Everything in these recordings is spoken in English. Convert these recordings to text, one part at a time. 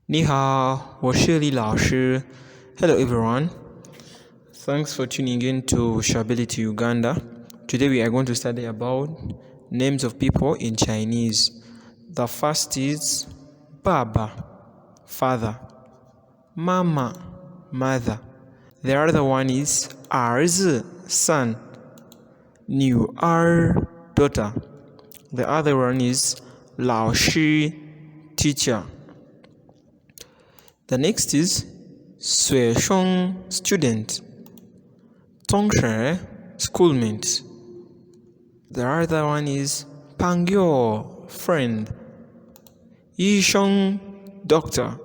你好，我是李老师。Hello everyone. Thanks for tuning in to Shability Uganda. Today we are going to study about names of people in Chinese. The first is Baba, father. Mama, mother. The other one is 儿子 son. 女儿 daughter. The other one is 老师 teacher. The next is 学生 student. 同学 schoolmate. The other one is 朋友 friend. 医生 doctor.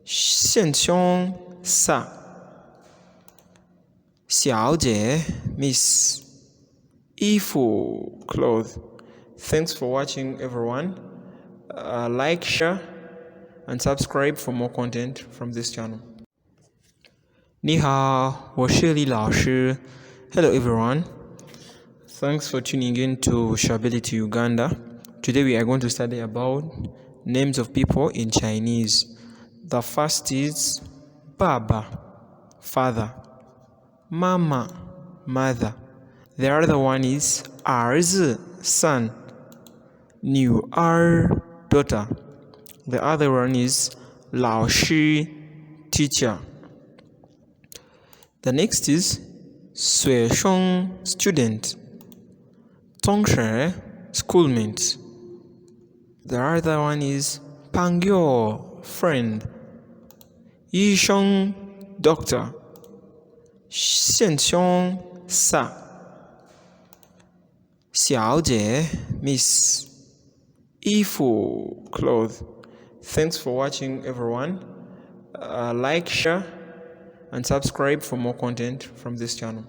先生 sir. 小姐 miss. 衣服 cloth. Thanks for watching everyone. Like, share and subscribe for more content from this channel. 你好，我是李老师。Hello everyone. Thanks for tuning in to Shability Uganda. Today we are going to study about names of people in Chinese. The first is Baba, father. Mama, mother. The other one is 儿子 son. 女儿 daughter. The other one is 老师 teacher. The next is 学生 student. 同学 schoolmate. The other one is 朋友 friend. 医生 doctor. 先生 sir. 小姐 miss. 衣服 cloth. Thanks for watching everyone. Like, share and subscribe for more content from this channel.